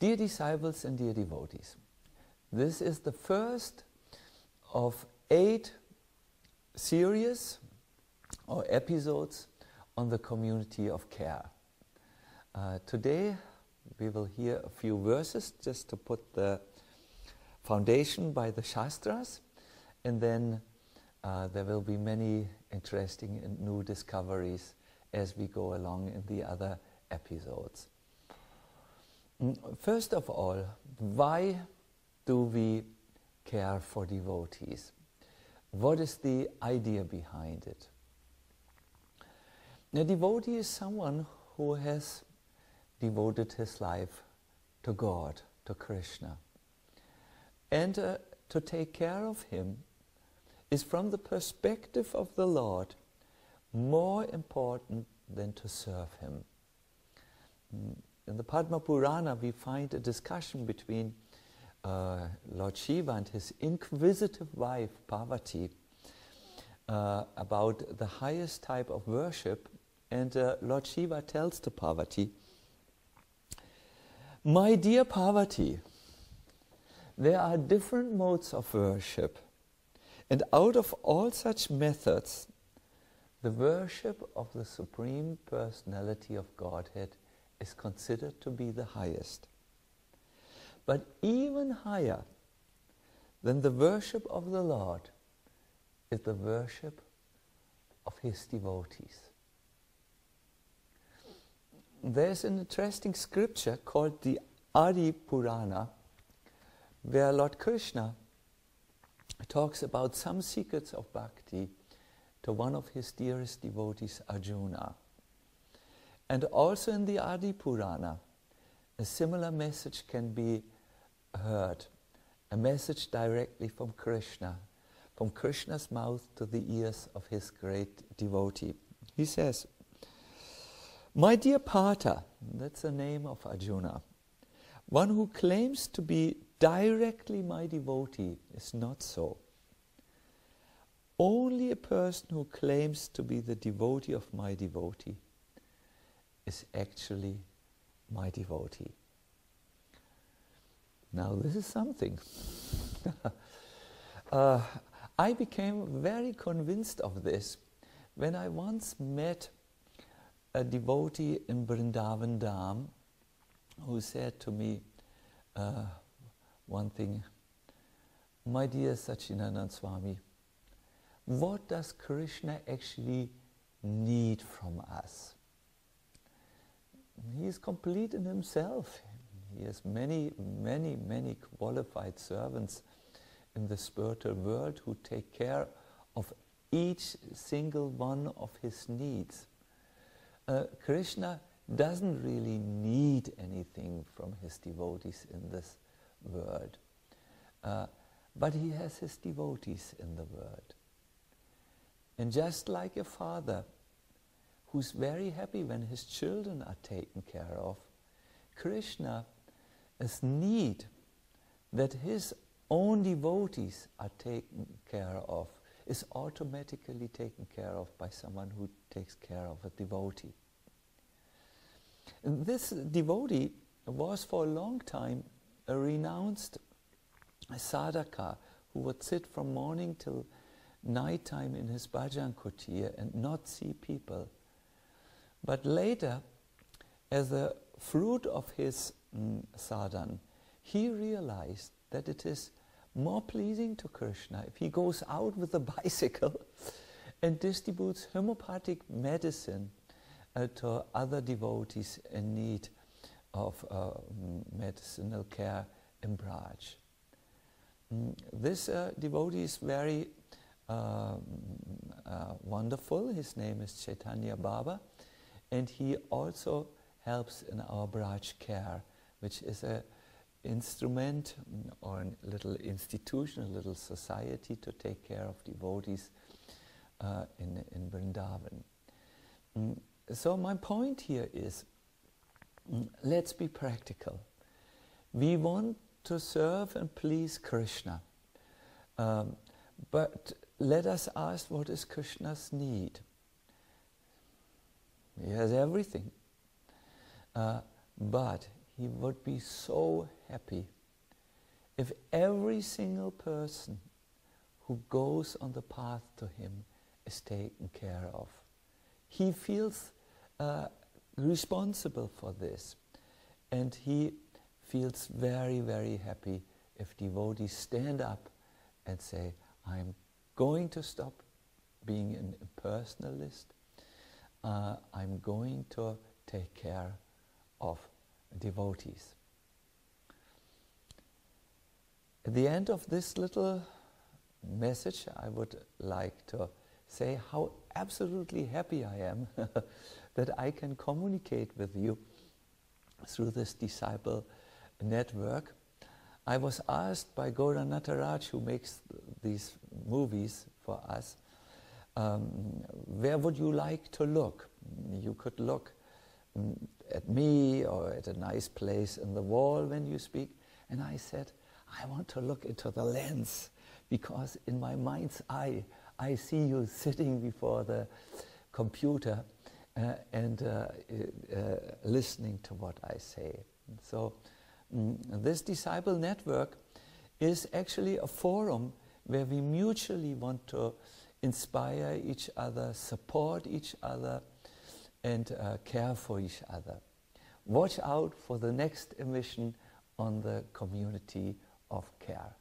Dear disciples and dear devotees, this is the first of 8 series or episodes on the community of care. Today we will hear a few verses just to put the foundation by the Shastras, and then there will be many interesting and new discoveries as we go along in the other episodes. First of all, why do we care for devotees? What is the idea behind it? A devotee is someone who has devoted his life to God, to Krishna. And to take care of him is, from the perspective of the Lord, more important than to serve him. In the Padma Purana we find a discussion between Lord Shiva and his inquisitive wife Parvati about the highest type of worship, and Lord Shiva tells to Parvati, "My dear Parvati, there are different modes of worship, and out of all such methods, the worship of the Supreme Personality of Godhead is considered to be the highest. But even higher than the worship of the Lord is the worship of his devotees." There's an interesting scripture called the Adi Purana, where Lord Krishna talks about some secrets of bhakti to one of his dearest devotees, Arjuna. And also in the Adi Purana, a similar message can be heard, a message directly from Krishna, from Krishna's mouth to the ears of his great devotee. He says, "My dear Partha," that's the name of Arjuna, "one who claims to be directly my devotee is not so. Only a person who claims to be the devotee of my devotee is actually my devotee." Now this is something. I became very convinced of this when I once met a devotee in Vrindavan Dham who said to me one thing, "My dear Sacinandana Swami, what does Krishna actually need from us? He is complete in himself. He has many, many, many qualified servants in the spiritual world who take care of each single one of his needs. Krishna doesn't really need anything from his devotees in this world, but he has his devotees in the world. And just like a father who's very happy when his children are taken care of, Krishna has need that his own devotees are taken care of, is automatically taken care of by someone who takes care of a devotee. And this devotee was for a long time a renounced sadhaka who would sit from morning till night time in his bhajan kutir and not see people. But later, as a fruit of his sadhan, he realized that it is more pleasing to Krishna if he goes out with a bicycle and distributes homeopathic medicine to other devotees in need of medicinal care in Braj. This devotee is very wonderful. His name is Chaitanya Baba, and he also helps in our Braj care, which is a instrument or a little institution, a little society to take care of devotees in Vrindavan. So my point here is, let's be practical. We want to serve and please Krishna, but let us ask, what is Krishna's need? He has everything, but he would be so happy if every single person who goes on the path to him is taken care of. He feels responsible for this, and he feels very, very happy if devotees stand up and say, I'm going to stop being an impersonalist, I'm going to take care of devotees. At the end of this little message, I would like to say how absolutely happy I am that I can communicate with you through this disciple network. I was asked by Gaura Nataraj, who makes these movies for us, where would you like to look? You could look at me or at a nice place in the wall when you speak. And I said, I want to look into the lens, because in my mind's eye, I see you sitting before the computer and listening to what I say. So this disciple network is actually a forum where we mutually want to inspire each other, support each other, and care for each other. Watch out for the next emission on the community of care.